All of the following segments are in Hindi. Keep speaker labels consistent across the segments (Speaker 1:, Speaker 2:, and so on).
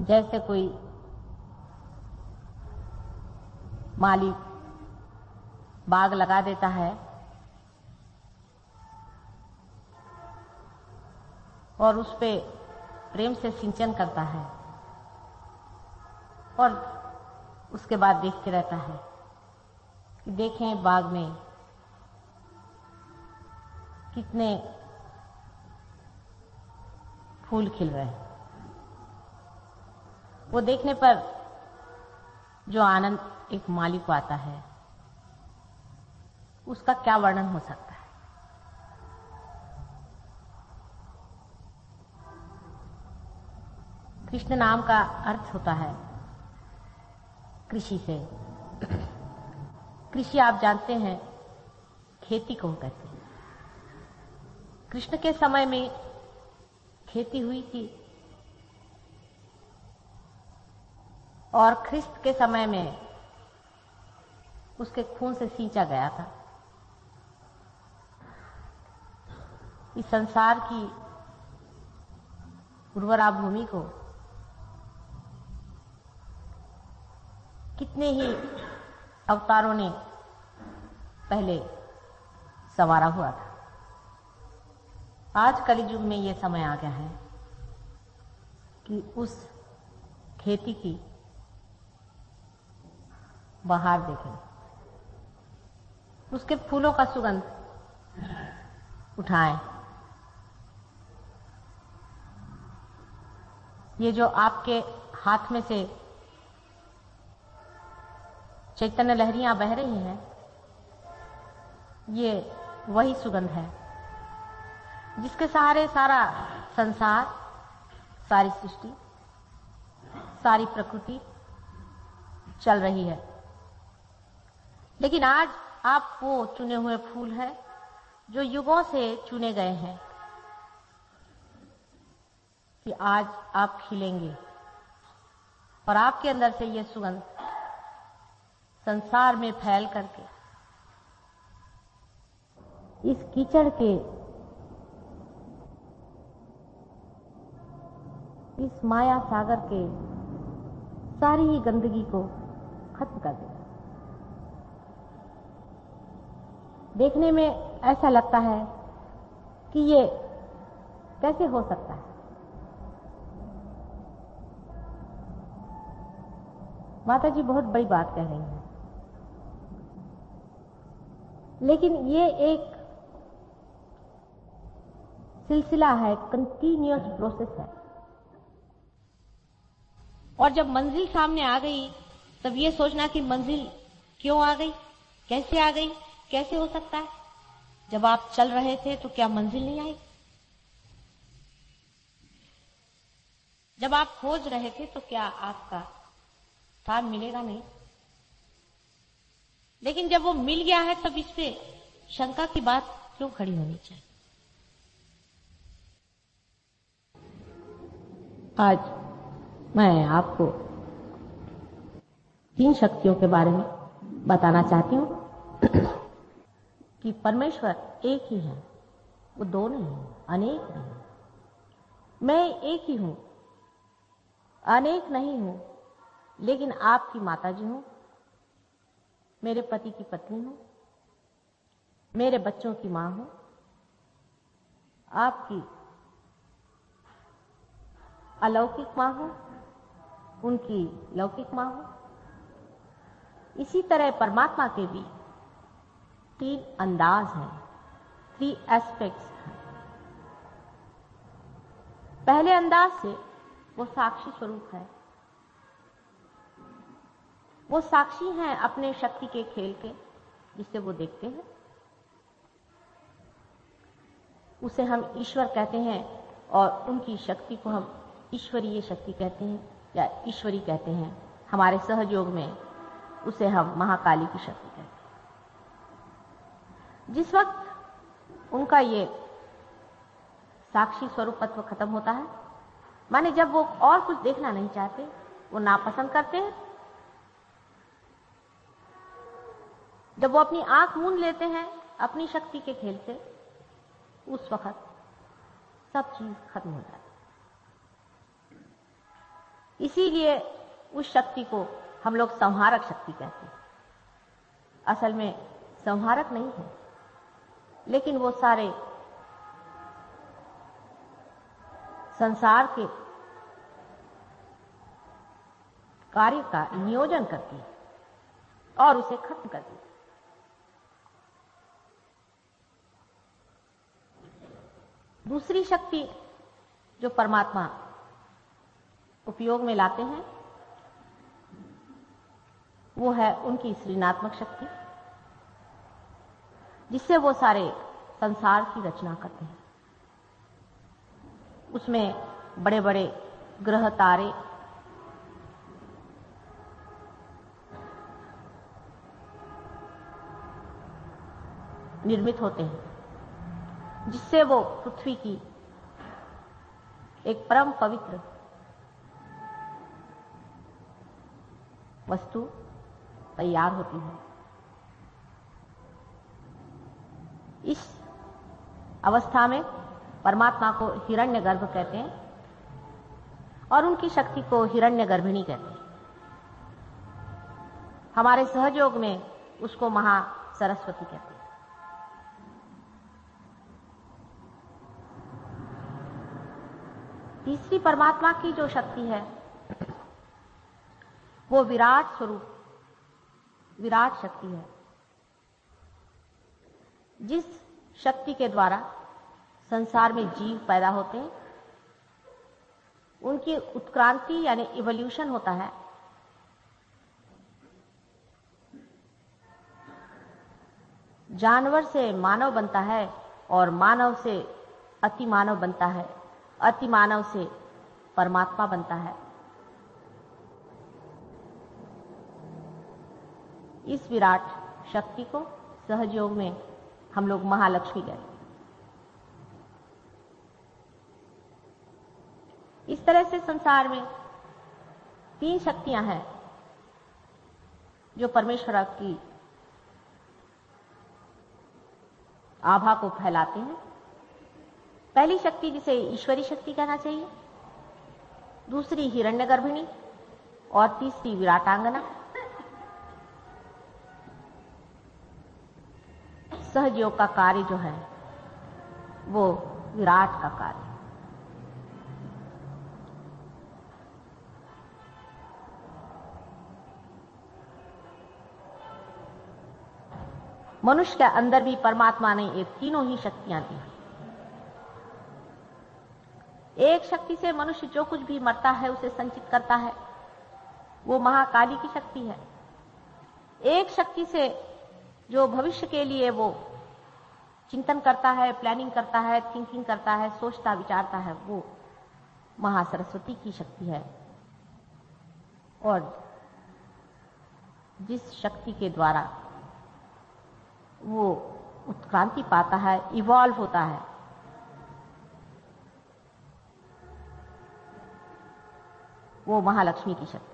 Speaker 1: जैसे कोई माली बाग लगा देता है और उस पे प्रेम से सिंचन करता है और उसके बाद देखते रहता है कि देखें बाग में कितने फूल खिल रहे हैं। वो देखने पर जो आनंद एक माली को आता है उसका क्या वर्णन हो सकता है। कृष्ण नाम का अर्थ होता है कृषि से। कृषि आप जानते हैं खेती को कहते हैं। कृष्ण के समय में खेती हुई थी और ख्रिस्त के समय में उसके खून से सींचा गया था। इस संसार की उर्वरा भूमि को कितने ही अवतारों ने पहले संवारा हुआ था। आज कलियुग में यह समय आ गया है कि उस खेती की बहार देखें, उसके फूलों का सुगंध उठाएं। ये जो आपके हाथ में से चैतन्य लहरियां बह रही हैं, ये वही सुगंध है जिसके सहारे सारा संसार, सारी सृष्टि, सारी प्रकृति चल रही है। लेकिन आज आप वो चुने हुए फूल हैं जो युगों से चुने गए हैं कि आज आप खिलेंगे और आपके अंदर से ये सुगंध संसार में फैल करके इस कीचड़ के, इस माया सागर के सारी ही गंदगी को खत्म कर देगा। देखने में ऐसा लगता है कि ये कैसे हो सकता है। माता जी बहुत बड़ी बात कह रही हैं, लेकिन ये एक सिलसिला है, कंटिन्यूअस प्रोसेस है। और जब मंजिल सामने आ गई तब ये सोचना कि मंजिल क्यों आ गई, कैसे आ गई, कैसे हो सकता है। जब आप चल रहे थे तो क्या मंजिल नहीं आई? जब आप खोज रहे थे तो क्या आपका स्थान मिलेगा नहीं? लेकिन जब वो मिल गया है तब इस पे शंका की बात क्यों खड़ी होनी चाहिए? आज मैं आपको 3 शक्तियों के बारे में बताना चाहती हूँ कि परमेश्वर एक ही है, वो 2 नहीं है, अनेक नहीं है। मैं एक ही हूं, अनेक नहीं हूं, लेकिन आपकी माताजी हूं, मेरे पति की पत्नी हूं, मेरे बच्चों की मां हूं, आपकी अलौकिक मां हूं, उनकी लौकिक मां हूं। इसी तरह परमात्मा के भी 3 अंदाज हैं, 3 एस्पेक्ट्स हैं। पहले अंदाज से वो साक्षी स्वरूप है, वो साक्षी हैं अपने शक्ति के खेल के, जिससे वो देखते हैं। उसे हम ईश्वर कहते हैं और उनकी शक्ति को हम ईश्वरीय शक्ति कहते हैं या ईश्वरी कहते हैं। हमारे सहयोग में उसे हम महाकाली की शक्ति कहते हैं। जिस वक्त उनका ये साक्षी स्वरूपत्व खत्म होता है, माने जब वो और कुछ देखना नहीं चाहते, वो नापसंद करते हैं, जब वो अपनी आंख मूंद लेते हैं अपनी शक्ति के खेल से, उस वक्त सब चीज खत्म हो जाती है। इसीलिए उस शक्ति को हम लोग संहारक शक्ति कहते हैं। असल में संहारक नहीं है, लेकिन वो सारे संसार के कार्य का नियोजन करती है और उसे खत्म करती है। दूसरी शक्ति जो परमात्मा उपयोग में लाते हैं वो है उनकी सृजनात्मक शक्ति, जिससे वो सारे संसार की रचना करते हैं। उसमें बड़े बड़े ग्रह तारे, निर्मित होते हैं, जिससे वो पृथ्वी की एक परम पवित्र वस्तु तैयार होती है। इस अवस्था में परमात्मा को हिरण्यगर्भ कहते हैं और उनकी शक्ति को हिरण्यगर्भिणी कहते हैं। हमारे सहयोग में उसको महा सरस्वती कहते हैं। तीसरी परमात्मा की जो शक्ति है वो विराट स्वरूप, विराट शक्ति है, जिस शक्ति के द्वारा संसार में जीव पैदा होते हैं, उनकी उत्क्रांति यानी इवोल्यूशन होता है। जानवर से मानव बनता है और मानव से अति मानव बनता है, अति मानव से परमात्मा बनता है। इस विराट शक्ति को सहयोग में हम लोग महालक्ष्मी कहते हैं। इस तरह से संसार में तीन शक्तियां हैं जो परमेश्वर की आभा को फैलाते हैं। पहली शक्ति जिसे ईश्वरी शक्ति कहना चाहिए, दूसरी हिरण्यगर्भिणी और तीसरी विराटांगना। सहयोग का कार्य जो है वो विराट का कार्य। मनुष्य के अंदर भी परमात्मा ने ये तीनों ही शक्तियां दी। एक शक्ति से मनुष्य जो कुछ भी मरता है उसे संचित करता है, वो महाकाली की शक्ति है। एक शक्ति से जो भविष्य के लिए वो चिंतन करता है, प्लानिंग करता है, थिंकिंग करता है, सोचता विचारता है, वो महासरस्वती की शक्ति है। और जिस शक्ति के द्वारा वो उत्क्रांति पाता है, इवॉल्व होता है, वो महालक्ष्मी की शक्ति।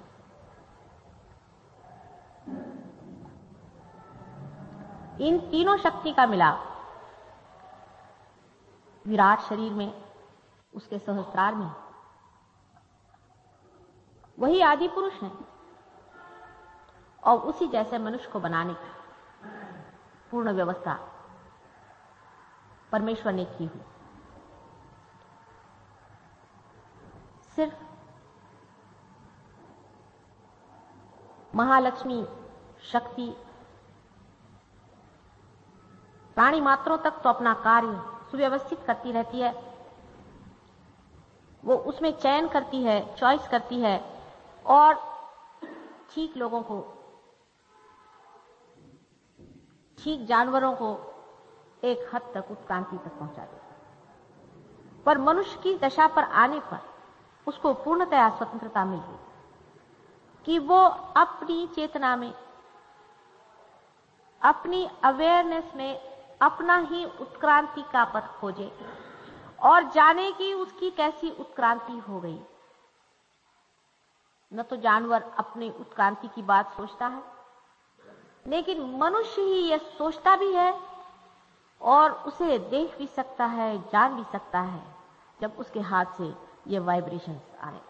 Speaker 1: इन तीनों शक्ति का मिलाप विराट शरीर में, उसके सहस्त्रार में, वही आदि पुरुष है और उसी जैसे मनुष्य को बनाने की पूर्ण व्यवस्था परमेश्वर ने की हुई। सिर्फ महालक्ष्मी शक्ति प्राणी मात्रों तक तो अपना कार्य सुव्यवस्थित करती रहती है, वो उसमें चयन करती है, चॉइस करती है और ठीक लोगों को, ठीक जानवरों को एक हद तक उत्क्रांति तक पहुंचा देती है। पर मनुष्य की दशा पर आने पर उसको पूर्णतया स्वतंत्रता मिल गई कि वो अपनी चेतना में, अपनी अवेयरनेस में अपना ही उत्क्रांति का पथ खोजे और जाने कि उसकी कैसी उत्क्रांति हो गई। न तो जानवर अपनी उत्क्रांति की बात सोचता है, लेकिन मनुष्य ही यह सोचता भी है और उसे देख भी सकता है, जान भी सकता है जब उसके हाथ से ये वाइब्रेशंस आए।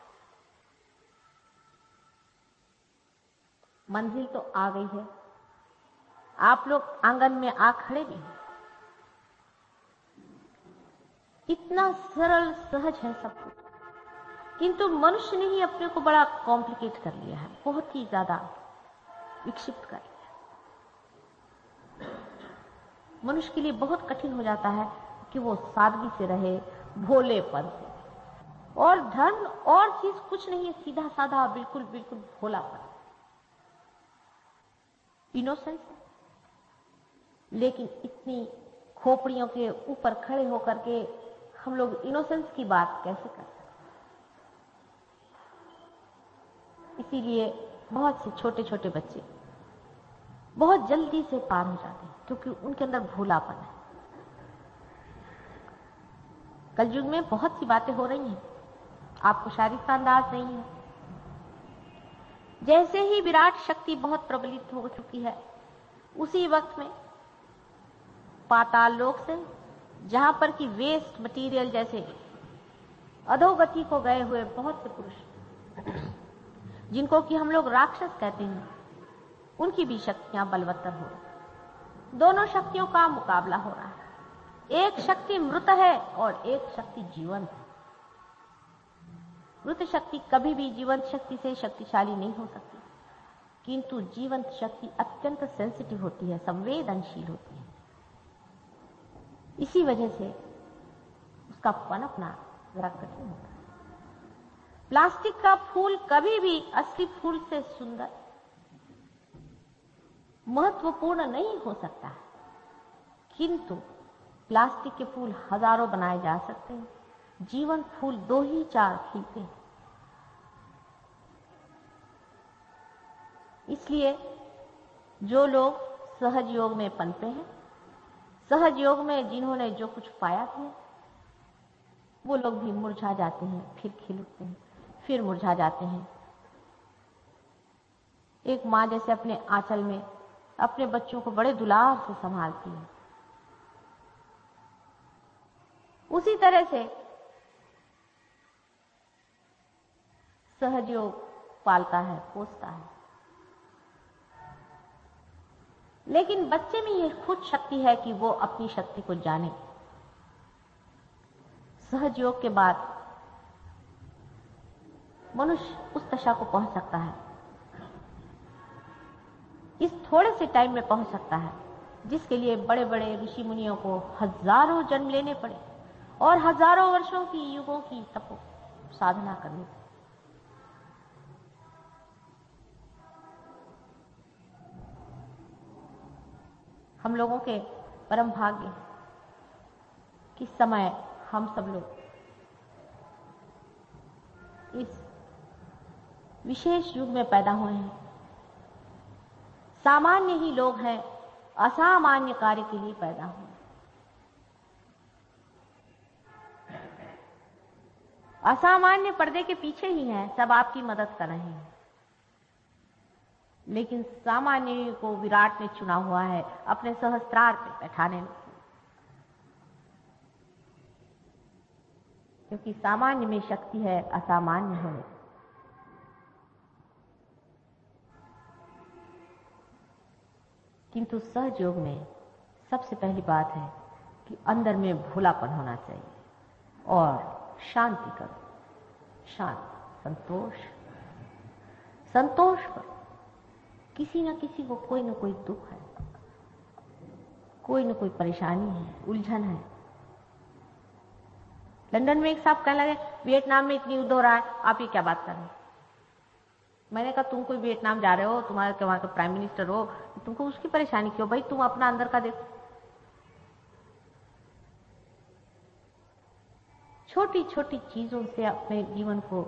Speaker 1: मंजिल तो आ गई है, आप लोग आंगन में आ खड़े भी हैं। इतना सरल सहज है सब कुछ, किंतु मनुष्य ने ही अपने को बड़ा कॉम्प्लिकेट कर लिया है, बहुत ही ज्यादा विक्षिप्त कर लिया। मनुष्य के लिए बहुत कठिन हो जाता है कि वो सादगी से रहे, भोलेपन से। और धर्म और चीज कुछ नहीं है, सीधा साधा बिल्कुल बिल्कुल भोलापन, इनोसेंस। लेकिन इतनी खोपड़ियों के ऊपर खड़े होकर के हम लोग इनोसेंस की बात कैसे कर सकते? इसीलिए बहुत से छोटे छोटे बच्चे बहुत जल्दी से पार हो जाते हैं, क्योंकि उनके अंदर भोलापन है। कलयुग में बहुत सी बातें हो रही हैं, आपको शायद इसका अंदाज नहीं है। जैसे ही विराट शक्ति बहुत प्रबलित हो चुकी है, उसी वक्त में पाताल लोक से, जहां पर कि वेस्ट मटेरियल जैसे अधोगति को गए हुए बहुत से पुरुष, जिनको कि हम लोग राक्षस कहते हैं, उनकी भी शक्तियां बलवत्तर हो रही। दोनों शक्तियों का मुकाबला हो रहा है। एक शक्ति मृत है और एक शक्ति जीवंत है। मृत शक्ति कभी भी जीवंत शक्ति से शक्तिशाली नहीं हो सकती, किंतु जीवंत शक्ति अत्यंत सेंसिटिव होती है, संवेदनशील होती है। इसी वजह से उसका पनपना जरा कठिन होता है। प्लास्टिक का फूल कभी भी असली फूल से सुंदर, महत्वपूर्ण नहीं हो सकता है, किंतु प्लास्टिक के फूल हजारों बनाए जा सकते हैं, जीवन फूल 2 ही 4 खिलते हैं। इसलिए जो लोग सहज योग में पनपे हैं, सहज योग में जिन्होंने जो कुछ पाया था, वो लोग भी मुरझा जाते हैं, फिर खिल उठते हैं, फिर मुरझा जाते हैं। एक माँ जैसे अपने आंचल में अपने बच्चों को बड़े दुलार से संभालती है, उसी तरह से सहज योग पालता है, पोसता है। लेकिन बच्चे में यह खुद शक्ति है कि वो अपनी शक्ति को जाने। सहज योग के बाद मनुष्य उस दशा को पहुंच सकता है, इस थोड़े से टाइम में पहुंच सकता है, जिसके लिए बड़े बड़े ऋषि मुनियों को हजारों जन्म लेने पड़े और हजारों वर्षों की युगों की तपो साधना करनी पड़ी। हम लोगों के परम भाग्य कि समय हम सब लोग इस विशेष युग में पैदा हुए हैं। सामान्य ही लोग हैं, असामान्य कार्य के लिए पैदा हुए। असामान्य पर्दे के पीछे ही हैं, सब आपकी मदद कर रहे हैं, लेकिन सामान्य को विराट ने चुना हुआ है अपने सहस्त्रार पे बैठाने में, क्योंकि सामान्य में शक्ति है असामान्य होने। किंतु सहज योग में सबसे पहली बात है कि अंदर में भोलापन होना चाहिए और शांति करो, शांति, संतोष करो। किसी न किसी को कोई न कोई दुख है, कोई न कोई परेशानी है, उलझन है। लंदन में एक साहब कहने लगे, वियतनाम में इतनी युद्ध हो रहा है, आप ये क्या बात कर रहे हैं? मैंने कहा, तुम कोई वियतनाम जा रहे हो, तुम्हारे वहां का प्राइम मिनिस्टर हो, तुमको उसकी परेशानी क्यों? भाई तुम अपना अंदर का देखो। छोटी छोटी चीजों से अपने जीवन को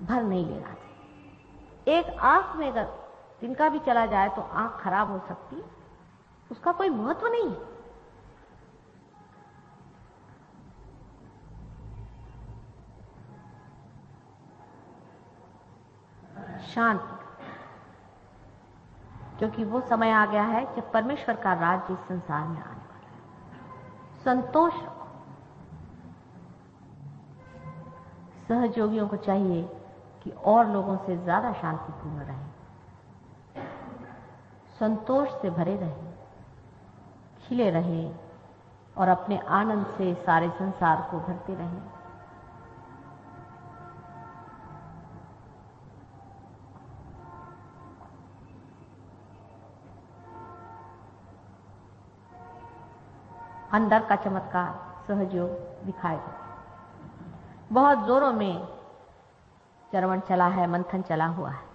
Speaker 1: भर नहीं लेना चाहिए। एक आंख में अगर तिनका भी चला जाए तो आंख खराब हो सकती, उसका कोई महत्व नहीं है। शांति, क्योंकि वो समय आ गया है जब परमेश्वर का राज्य इस संसार में आने वाला है। संतोष रखो। सहयोगियों को चाहिए कि और लोगों से ज्यादा शांतिपूर्ण रहें, संतोष से भरे रहें, खिले रहें और अपने आनंद से सारे संसार को भरते रहें। अंदर का चमत्कार सहजयोग दिखाएगा। बहुत जोरों में चरवण चला है, मंथन चला हुआ है।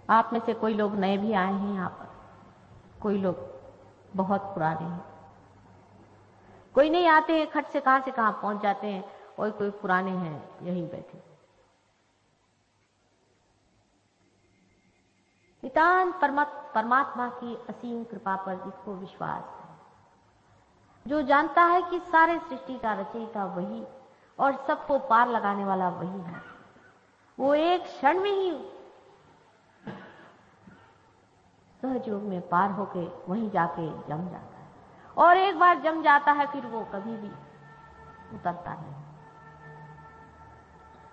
Speaker 1: आप में से कोई लोग नए भी आए हैं यहाँ पर, कोई लोग बहुत पुराने हैं, कोई नहीं आते हैं, खट से कहां पहुंच जाते हैं, और कोई पुराने हैं यहीं बैठे। नितांत परमात्मा की असीम कृपा पर जिसको विश्वास है, जो जानता है कि सारे सृष्टि का रचयिता वही और सबको पार लगाने वाला वही है, वो एक क्षण में ही सहयोग में पार होके वहीं जाके जम जाता है, और एक बार जम जाता है फिर वो कभी भी उतरता नहीं।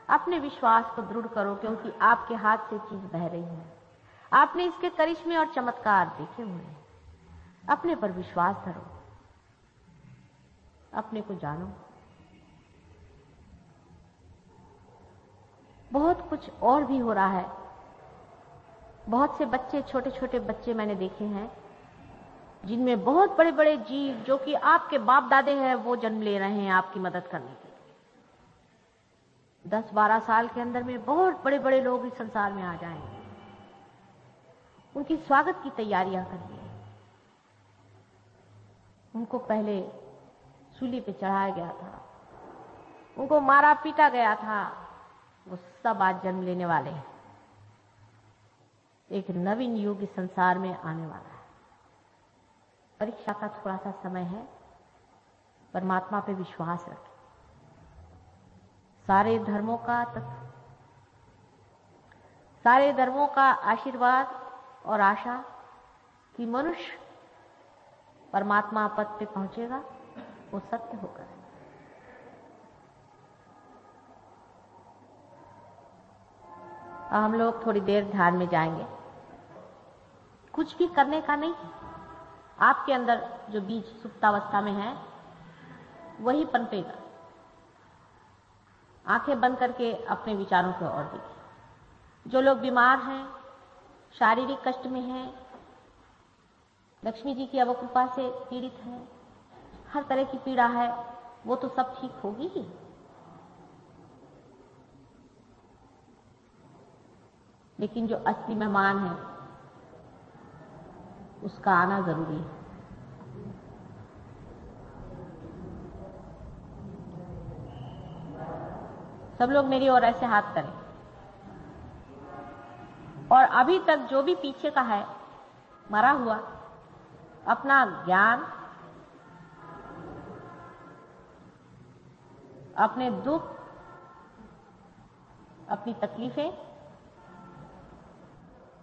Speaker 1: अपने विश्वास को दृढ़ करो, क्योंकि आपके हाथ से चीज बह रही है। आपने इसके करिश्मे और चमत्कार देखे हुए हैं। अपने पर विश्वास धरो, अपने को जानो। बहुत कुछ और भी हो रहा है। बहुत से बच्चे, छोटे छोटे बच्चे मैंने देखे हैं, जिनमें बहुत बड़े बड़े जीव जो कि आपके बाप दादे हैं वो जन्म ले रहे हैं आपकी मदद करने के लिए। 10-12 साल के अंदर में बहुत बड़े बड़े लोग इस संसार में आ जाएंगे। उनकी स्वागत की तैयारियां करिए। उनको पहले सूली पे चढ़ाया गया था, उनको मारा पीटा गया था, वो सब आज जन्म लेने वाले हैं। एक नवीन युग इस संसार में आने वाला है। परीक्षा का थोड़ा सा समय है, परमात्मा पे विश्वास रखें। सारे धर्मों का सारे धर्मों का आशीर्वाद और आशा कि मनुष्य परमात्मा पद पे पहुंचेगा, वो सत्य होकर है। हम लोग थोड़ी देर ध्यान में जाएंगे। कुछ भी करने का नहीं, आपके अंदर जो बीज सुप्तावस्था में है वही पनपेगा। आंखें बंद करके अपने विचारों को और देखिए। जो लोग बीमार हैं, शारीरिक कष्ट में हैं, लक्ष्मी जी की अवकृपा से पीड़ित हैं, हर तरह की पीड़ा है, वो तो सब ठीक होगी ही। लेकिन जो असली मेहमान है उसका आना जरूरी है। सब लोग मेरी ओर ऐसे हाथ करें। और अभी तक जो भी पीछे का है मरा हुआ, अपना ज्ञान, अपने दुख, अपनी तकलीफें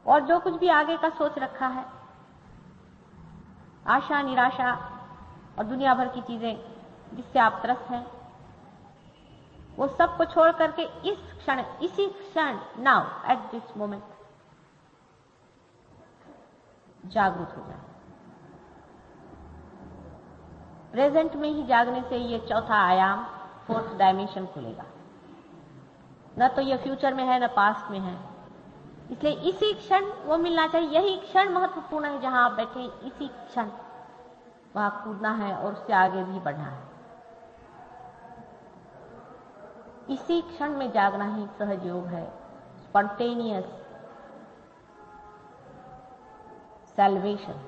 Speaker 1: और जो कुछ भी आगे का सोच रखा है, आशा, निराशा और दुनिया भर की चीजें जिससे आप त्रस्त हैं, वो सब को छोड़ करके इस क्षण, इसी क्षण, नाउ एट दिस मोमेंट जागरूक हो जाए। प्रेजेंट में ही जागने से ये चौथा आयाम, 4th डायमेंशन खुलेगा। न तो ये फ्यूचर में है, न पास्ट में है। इसलिए इसी क्षण वो मिलना चाहिए। यही क्षण महत्वपूर्ण है। जहां आप बैठे इसी क्षण वहां कूदना है और उससे आगे भी बढ़ना है। इसी क्षण में जागना ही सहज योग है, स्पॉन्टेनियस सैल्वेशन।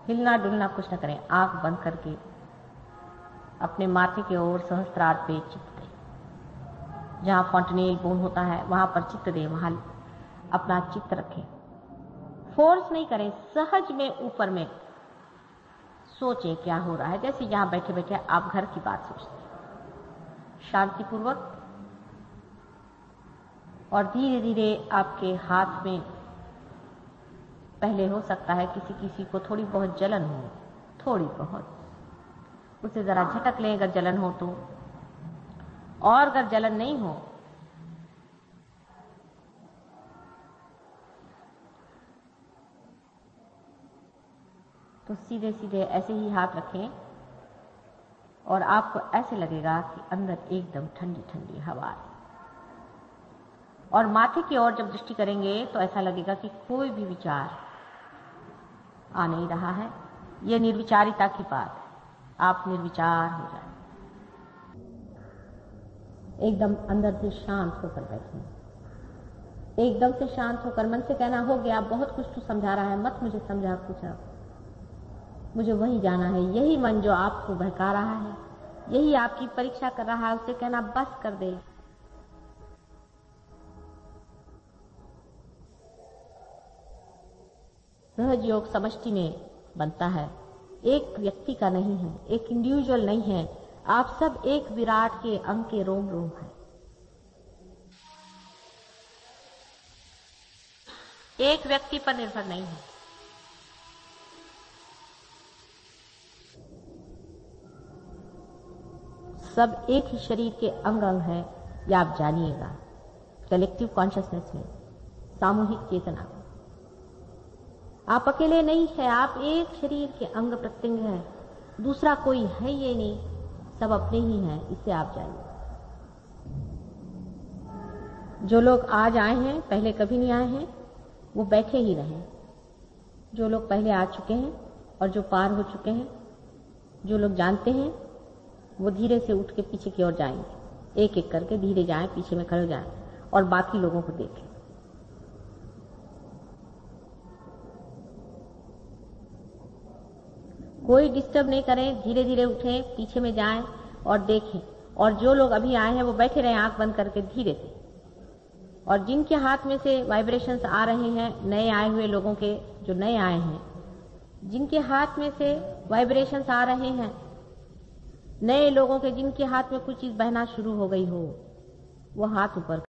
Speaker 1: हिलना डुलना कुछ न करें, आंख बंद करके अपने माथे के ओर सहस्त्रार पे चित्त दें। जहां फॉन्टनेल बोन होता है वहां पर चित्त दें, वहां अपना चित्त रखें। फोर्स नहीं करें, सहज में ऊपर में सोचें क्या हो रहा है। जैसे यहां बैठे बैठे आप घर की बात सोचते हैं, शांतिपूर्वक और धीरे धीरे आपके हाथ में पहले हो सकता है किसी किसी को थोड़ी बहुत जलन हो, थोड़ी बहुत, उसे जरा झटक लें अगर जलन हो तो। और अगर जलन नहीं हो तो सीधे सीधे ऐसे ही हाथ रखें और आपको ऐसे लगेगा कि अंदर एकदम ठंडी ठंडी हवा है। और माथे की ओर जब दृष्टि करेंगे तो ऐसा लगेगा कि कोई भी विचार आ नहीं रहा है। यह निर्विचारिता की बात है। आप निर्विचार हो जाए, एकदम अंदर से शांत होकर बैठें। एकदम से शांत होकर मन से कहना, हो गया, बहुत कुछ तो समझा रहा है, मत मुझे समझा कुछ, अब मुझे वही जाना है। यही मन जो आपको बहका रहा है, यही आपकी परीक्षा कर रहा है, उसे कहना बस कर दे। सहज योग समष्टि में बनता है, एक व्यक्ति का नहीं है, एक इंडिविजुअल नहीं है। आप सब एक विराट के अंग के रोम रोम हैं। एक व्यक्ति पर निर्भर नहीं है। सब एक ही शरीर के अंग अंग हैं, यह आप जानिएगा। कलेक्टिव कॉन्शियसनेस में, सामूहिक चेतना में आप अकेले नहीं है, आप एक शरीर के अंग प्रत्यंग हैं। दूसरा कोई है ये नहीं, सब अपने ही हैं, इसे आप जानिए। जो लोग आज आए हैं, पहले कभी नहीं आए हैं, वो बैठे ही रहें। जो लोग पहले आ चुके हैं और जो पार हो चुके हैं, जो लोग जानते हैं, वो धीरे से उठ के पीछे की ओर जाएंगे। एक एक करके धीरे जाएं, पीछे में खड़े जाएं और बाकी लोगों को देखें। कोई डिस्टर्ब नहीं करें, धीरे धीरे उठें, पीछे में जाएं और देखें। और जो लोग अभी आए हैं वो बैठे रहें आंख बंद करके धीरे से। और जिनके हाथ में से वाइब्रेशंस आ रहे हैं, नए आए हुए लोगों के, जो नए आए हैं, जिनके हाथ में से वाइब्रेशंस आ रहे हैं, नए लोगों के जिनके हाथ में कुछ चीज बहना शुरू हो गई हो, वो हाथ ऊपर